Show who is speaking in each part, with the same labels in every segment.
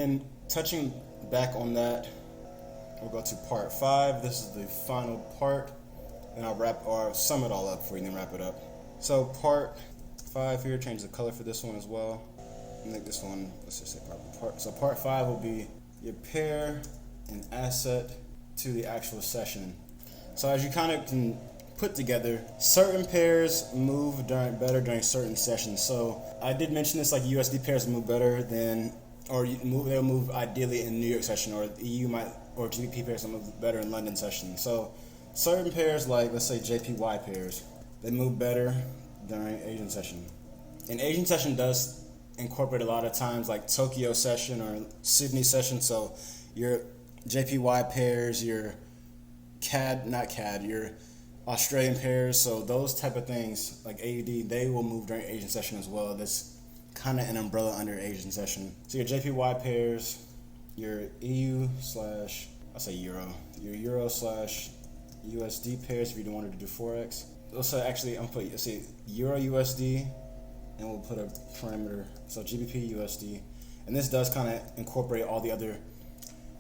Speaker 1: then touching back on that, we'll go to part 5. This is the final part, and I'll sum it all up for you and then wrap it up. So part 5 here, change the color for this one as well. I think this one, let's just say part. So part 5 will be your pair and asset to the actual session. So as you kind of can put together, certain pairs move better during certain sessions. So I did mention this, like USD pairs move better than, they'll move ideally in New York session, or EU or GBP pairs will move better in London session. So certain pairs, like let's say JPY pairs, they move better during Asian session. And Asian session does incorporate a lot of times like Tokyo session or Sydney session. So your JPY pairs, your your Australian pairs, so those type of things like AUD, they will move during Asian session as well. That's kind of an umbrella under Asian session. So your JPY pairs, your EU slash, I'll say Euro, your Euro slash USD pairs if you don't want to do Forex. Also, actually, let's say Euro USD, and we'll put a parameter, so GBP USD. And this does kind of incorporate all the other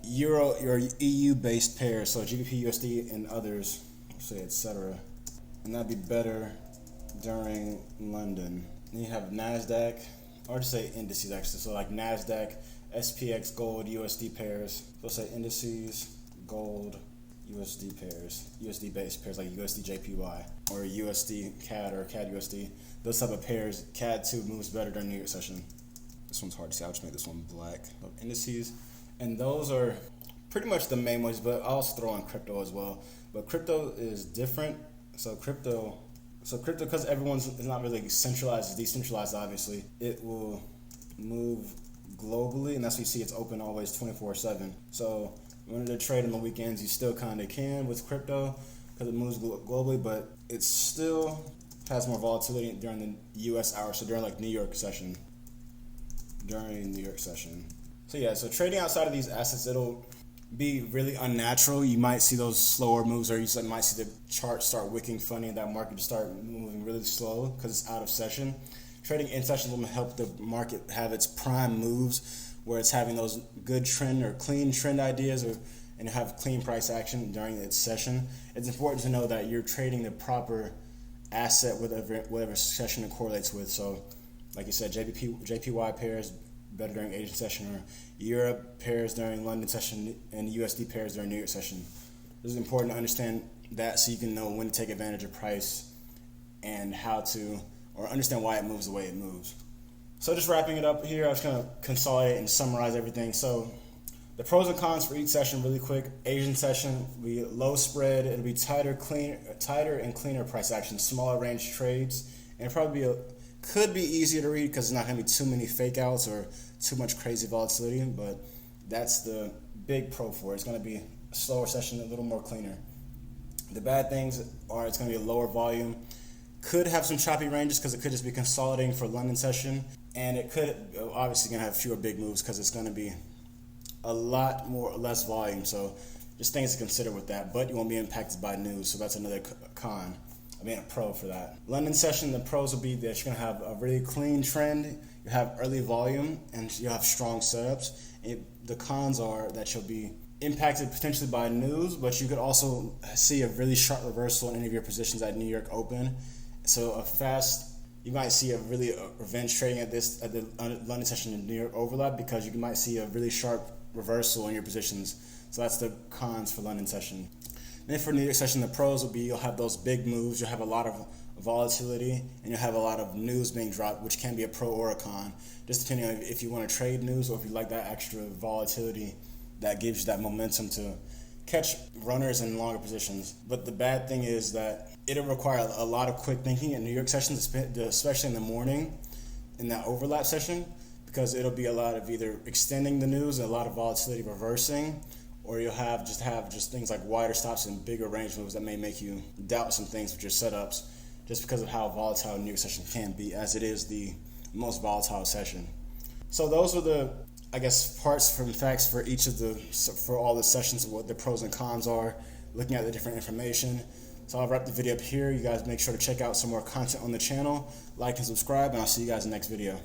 Speaker 1: Euro or EU based pairs, so GBP USD and others, say etc. And that'd be better during London. Then you have NASDAQ, or just say indices actually, so like NASDAQ, SPX, gold, USD pairs. So say indices, gold, USD pairs, USD based pairs like USD JPY or USD CAD or CAD USD. Those type of pairs, CAD 2 moves better during New York session. This one's hard to see, I'll just make this one black. Indices, and those are pretty much the main ones, but I'll also throw in crypto as well. But crypto is different. So crypto, because everyone's is not really centralized, it's decentralized obviously, it will move globally, and that's why you see it's open always 24/7. So when they're trading on the weekends, you still kind of can with crypto because it moves globally, but it still has more volatility during the US hours, so during like New York session. So yeah, so trading outside of these assets, it'll be really unnatural. You might see those slower moves, or you might see the chart start wicking funny and that market just start moving really slow because it's out of session. Trading in session will help the market have its prime moves where it's having those good trend or clean trend ideas and have clean price action during its session. It's important to know that you're trading the proper asset whatever session it correlates with. So like you said, JPY pairs better during Asian session, or Europe pairs during London session, and USD pairs during New York session. This is important to understand that so you can know when to take advantage of price and how to, or understand why it moves the way it moves. So just wrapping it up here, I'm just going to consolidate and summarize everything. So the pros and cons for each session really quick. Asian session will be low spread, it'll be tighter and cleaner price action, smaller range trades, and could be easier to read because there's not going to be too many fake outs or too much crazy volatility, but that's the big pro for it. It's going to be a slower session, a little more cleaner. The bad things are it's going to be a lower volume, could have some choppy ranges because it could just be consolidating for London session, and it could obviously going to have fewer big moves because it's going to be a lot less volume. So just things to consider with that, but you won't be impacted by news, so that's another a pro for that. London session, the pros will be that you're going to have a really clean trend, you have early volume, and you have strong setups. The cons are that you'll be impacted potentially by news, but you could also see a really sharp reversal in any of your positions at New York Open. So you might see a really revenge trading at the London session and New York overlap, because you might see a really sharp reversal in your positions. So that's the cons for London session. Then for New York session, the pros will be you'll have those big moves, you'll have a lot of volatility, and you'll have a lot of news being dropped, which can be a pro or a con, just depending on if you want to trade news or if you like that extra volatility that gives you that momentum to catch runners in longer positions. But the bad thing is that it'll require a lot of quick thinking in New York sessions, especially in the morning, in that overlap session, because it'll be a lot of either extending the news, a lot of volatility reversing, or you'll have just things like wider stops and bigger range moves that may make you doubt some things with your setups, just because of how volatile New York session can be, as it is the most volatile session. So those are the, parts from facts for for all the sessions, what the pros and cons are, looking at the different information. So I'll wrap the video up here. You guys make sure to check out some more content on the channel, like and subscribe, and I'll see you guys in the next video.